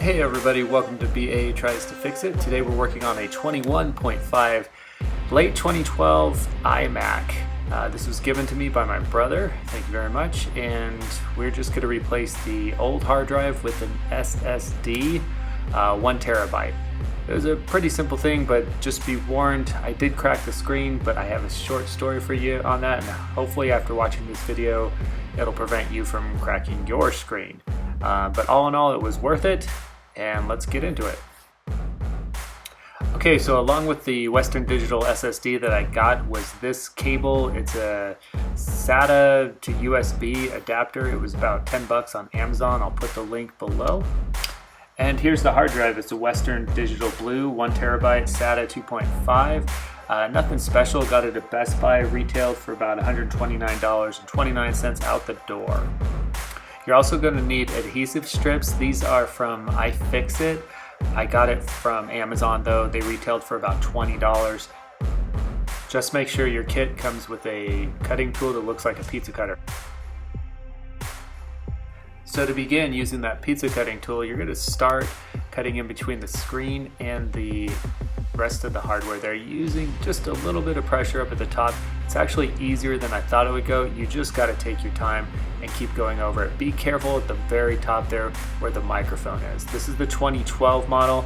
Hey everybody, welcome to BA Tries to Fix It. Today we're working on a 21.5 late 2012 iMac. This was given to me by my brother, thank you very much, and we're just going to replace the old hard drive with an SSD, 1 terabyte. It was a pretty simple thing, but just be warned, I did crack the screen, but I have a short story for you on that, and hopefully after watching this video it'll prevent you from cracking your screen. But all in all, it was worth it, and let's get into it. Okay, so along with the Western Digital SSD that I got was this cable. It's a SATA to USB adapter. It was about 10 bucks on Amazon. I'll put the link below. And here's the hard drive. It's a Western Digital Blue, 1 terabyte, SATA 2.5. Nothing special. Got it at Best Buy, retailed for about $129.29 out the door. You're also going to need adhesive strips. These are from iFixit. I got it from Amazon though. They retailed for about $20. Just make sure your kit comes with a cutting tool that looks like a pizza cutter. So to begin using that pizza cutting tool, you're going to start cutting in between the screen and the rest of the hardware there, using just a little bit of pressure up at the top. It's actually easier than I thought it would go. You just got to take your time and keep going over it. Be careful at the very top there where the microphone is. This is the 2012 model.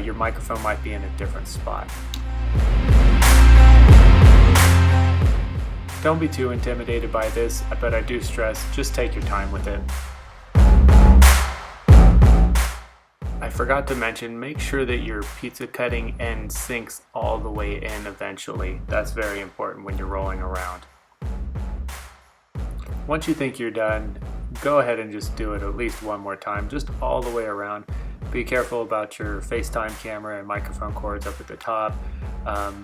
Your microphone might be in a different spot. Don't be too intimidated by this, but I do stress, just take your time with it. I forgot to mention, make sure that your pizza cutting end sinks all the way in eventually. That's very important when you're rolling around. Once you think you're done, go ahead and just do it at least one more time, just all the way around. Be careful about your FaceTime camera and microphone cords up at the top,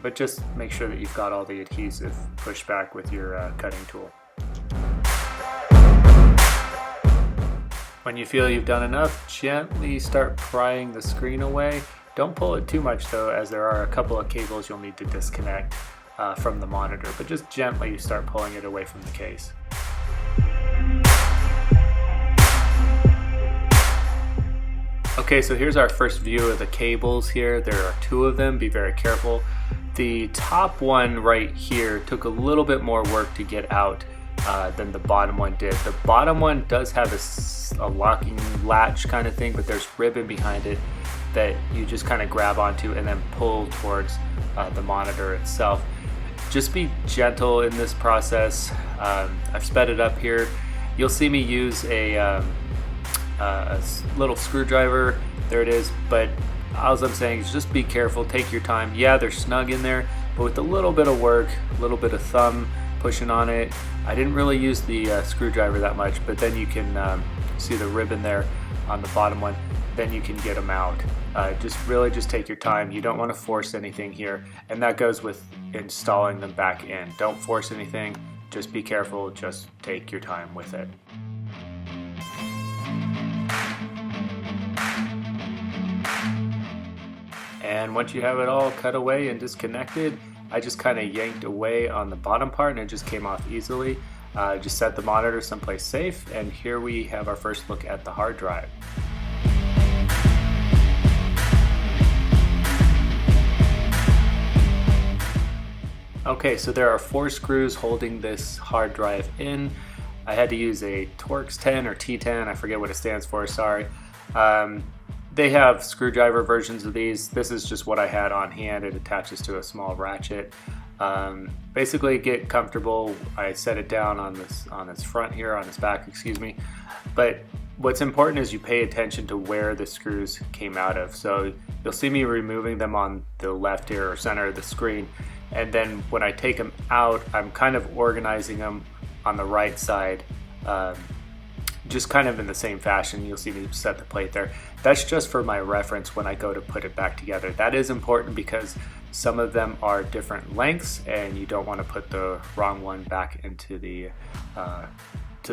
but just make sure that you've got all the adhesive pushed back with your cutting tool. When you feel you've done enough, gently start prying the screen away. Don't pull it too much though, as there are a couple of cables you'll need to disconnect from the monitor, but just gently start pulling it away from the case. Okay, so here's our first view of the cables here. There are 2 of them, be very careful. The top one right here took a little bit more work to get out than the bottom one did. The bottom one does have a locking latch kind of thing, but there's ribbon behind it that you just kind of grab onto and then pull towards the monitor itself. Just be gentle in this process. I've sped it up here. You'll see me use a little screwdriver. There it is, but all I'm saying is just be careful, take your time. Yeah, they're snug in there, but with a little bit of work, a little bit of thumb pushing on it. I didn't really use the screwdriver that much, but then you can see the ribbon there on the bottom one. Then you can get them out. Just take your time. You don't want to force anything here, and that goes with installing them back in. Don't force anything. Just be careful. Just take your time with it. And once you have it all cut away and disconnected, I just kind of yanked away on the bottom part and it just came off easily. Just set the monitor someplace safe, and here we have our first look at the hard drive. Okay, so there are 4 screws holding this hard drive in. I had to use a Torx 10 or T10, I forget what it stands for, sorry. They have screwdriver versions of these. This is just what I had on hand. It attaches to a small ratchet. Basically, get comfortable. I set it down on this front here, on this back, excuse me. But what's important is you pay attention to where the screws came out of. So you'll see me removing them on the left here or center of the screen. And then when I take them out, I'm kind of organizing them on the right side. Just kind of in the same fashion. You'll see me set the plate there. That's just for my reference when I go to put it back together. That is important because some of them are different lengths and you don't want to put the wrong one back into the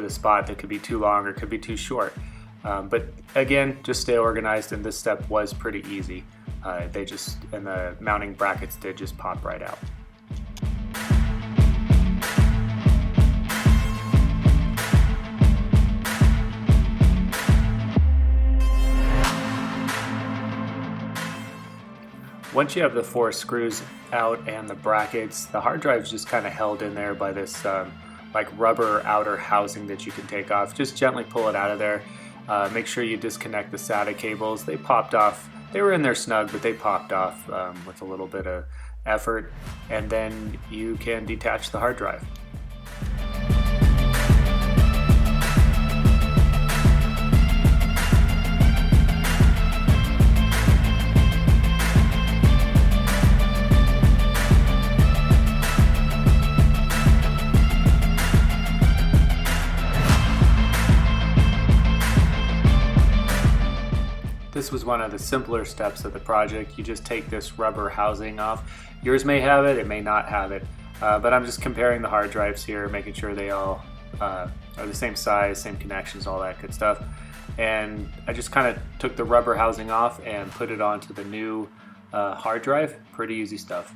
spot that could be too long or could be too short. But again, just stay organized, and this step was pretty easy. And the mounting brackets did just pop right out. Once you have the 4 screws out and the brackets, the hard drive is just kind of held in there by this like rubber outer housing that you can take off. Just gently pull it out of there. Make sure you disconnect the SATA cables. They popped off. They were in there snug, but they popped off with a little bit of effort, and then you can detach the hard drive. This was one of the simpler steps of the project. You just take this rubber housing off. Yours may have it, it may not have it, but I'm just comparing the hard drives here, making sure they all are the same size, same connections, all that good stuff. And I just kind of took the rubber housing off and put it onto the new hard drive. Pretty easy stuff.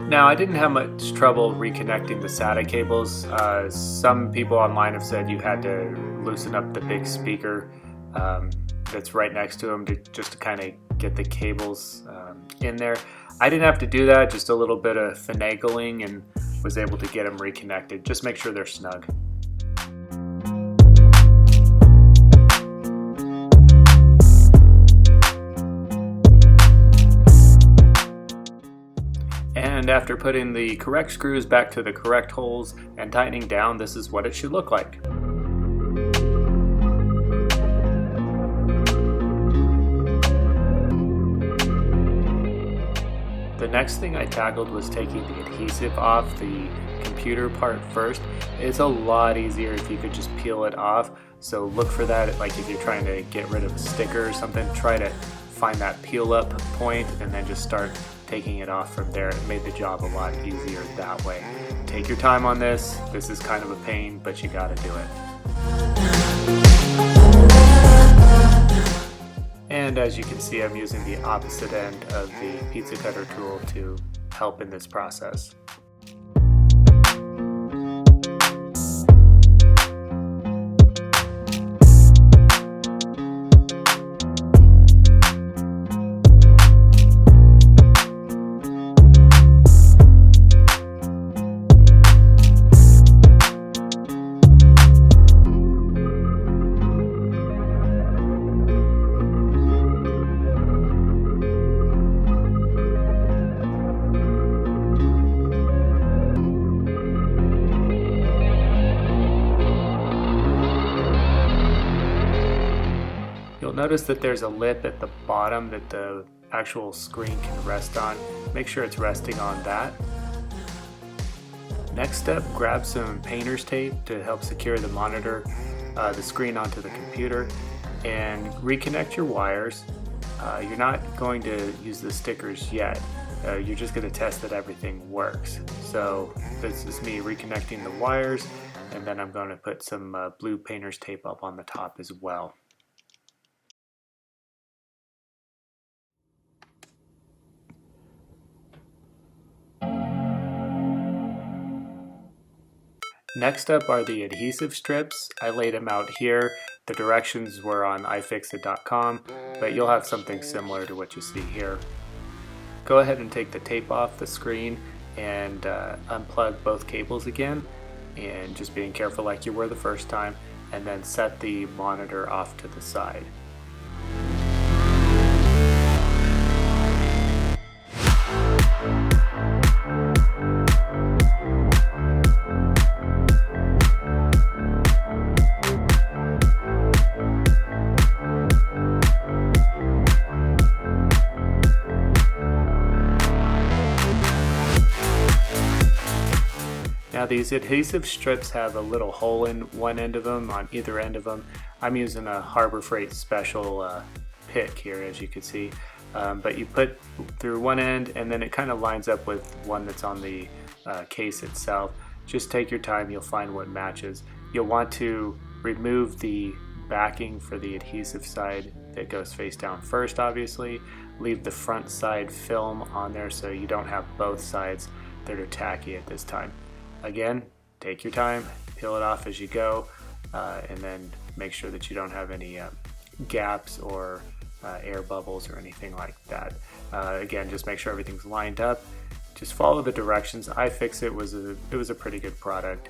Now, I didn't have much trouble reconnecting the SATA cables. Some people online have said you had to loosen up the big speaker that's right next to them just to kind of get the cables in there. I didn't have to do that, just a little bit of finagling, and was able to get them reconnected. Just make sure they're snug. And after putting the correct screws back to the correct holes and tightening down, this is what it should look like. The next thing I tackled was taking the adhesive off the computer part first. It's a lot easier if you could just peel it off, so look for that. Like if you're trying to get rid of a sticker or something, try to find that peel up point and then just start taking it off from there. It made the job a lot easier that way. Take your time on this. This is kind of a pain, but you gotta do it. And as you can see, I'm using the opposite end of the pizza cutter tool to help in this process. Notice that there's a lip at the bottom that the actual screen can rest on. Make sure it's resting on that. Next step, grab some painter's tape to help secure the monitor, the screen onto the computer, and reconnect your wires. You're not going to use the stickers yet. You're just going to test that everything works. So this is me reconnecting the wires, and then I'm going to put some blue painter's tape up on the top as well. Next up are the adhesive strips. I laid them out here. The directions were on iFixit.com, but you'll have something similar to what you see here. Go ahead and take the tape off the screen and unplug both cables again, and just being careful like you were the first time, and then set the monitor off to the side. Now these adhesive strips have a little hole in one end of them, on either end of them. I'm using a Harbor Freight special pick here, as you can see. But you put through one end and then it kind of lines up with one that's on the case itself. Just take your time, you'll find what matches. You'll want to remove the backing for the adhesive side that goes face down first, obviously. Leave the front side film on there so you don't have both sides that are tacky at this time. Again, take your time, peel it off as you go, and then make sure that you don't have any gaps or air bubbles or anything like that. Again, just make sure everything's lined up. Just follow the directions. iFixit was a pretty good product.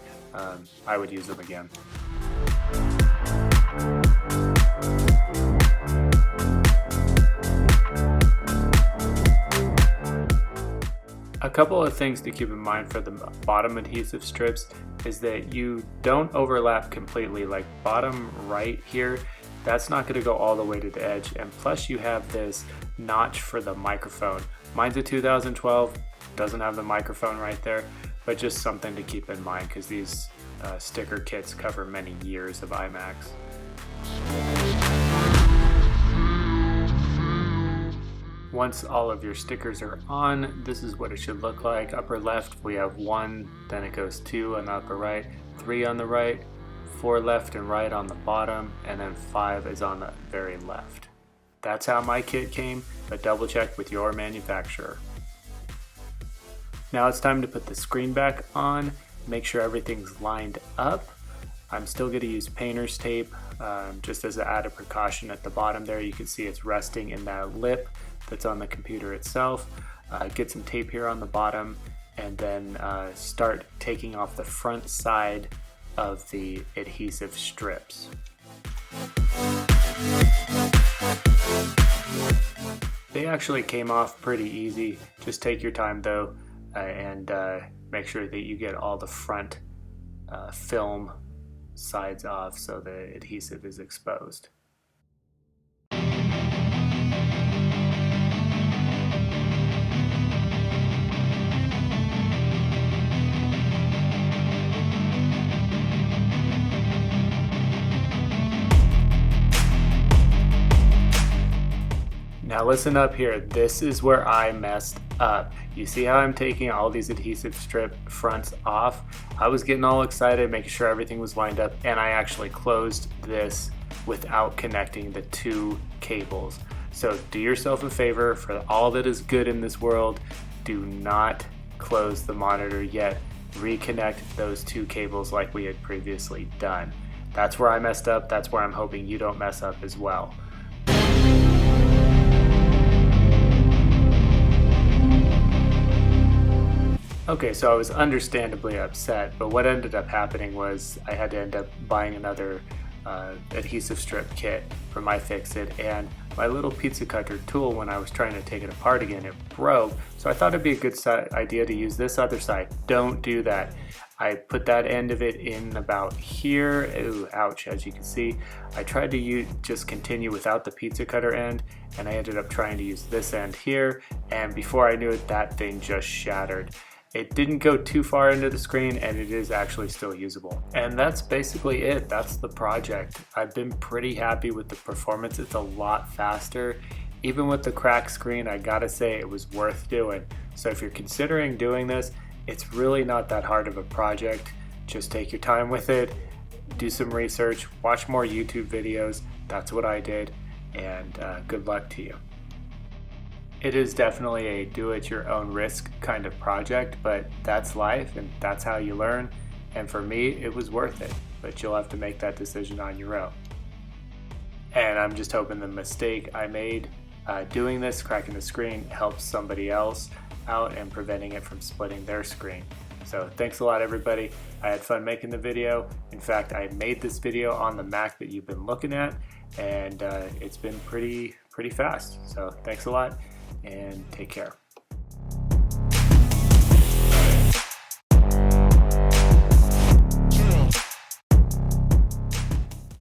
I would use them again. A couple of things to keep in mind for the bottom adhesive strips is that you don't overlap completely. Like bottom right here, that's not going to go all the way to the edge, and plus you have this notch for the microphone. Mine's a 2012, doesn't have the microphone right there, but just something to keep in mind because these sticker kits cover many years of iMacs. Once all of your stickers are on, this is what it should look like. Upper left, we have 1, then it goes 2 on the upper right, 3 on the right, 4 left and right on the bottom, and then 5 is on the very left. That's how my kit came, but double check with your manufacturer. Now it's time to put the screen back on, make sure everything's lined up. I'm still going to use painter's tape just as an added precaution. At the bottom there you can see it's resting in that lip that's on the computer itself. Get some tape here on the bottom and then start taking off the front side of the adhesive strips. They actually came off pretty easy. Just take your time though and make sure that you get all the front film sides off so the adhesive is exposed. Now listen up here, this is where I messed up. You see how I'm taking all these adhesive strip fronts off? I was getting all excited, making sure everything was lined up, and I actually closed this without connecting the 2 cables. So do yourself a favor, for all that is good in this world, do not close the monitor yet. Reconnect those 2 cables like we had previously done. That's where I messed up, that's where I'm hoping you don't mess up as well. Okay, so I was understandably upset, but what ended up happening was I had to end up buying another adhesive strip kit from iFixit, and my little pizza cutter tool, when I was trying to take it apart again, it broke. So I thought it'd be a good idea to use this other side. Don't do that. I put that end of it in about here. Ooh, ouch, as you can see. I tried to just continue without the pizza cutter end, and I ended up trying to use this end here, and before I knew it, that thing just shattered. It didn't go too far into the screen, and it is actually still usable. And that's basically it. That's the project. I've been pretty happy with the performance. It's a lot faster. Even with the cracked screen, I gotta say it was worth doing. So if you're considering doing this, it's really not that hard of a project. Just take your time with it, do some research, watch more YouTube videos. That's what I did, and good luck to you. It is definitely a do-at-your-own risk kind of project, but that's life and that's how you learn. And for me, it was worth it, but you'll have to make that decision on your own. And I'm just hoping the mistake I made doing this, cracking the screen, helps somebody else out and preventing it from splitting their screen. So thanks a lot, everybody. I had fun making the video. In fact, I made this video on the Mac that you've been looking at, and it's been pretty fast. So thanks a lot, and take care.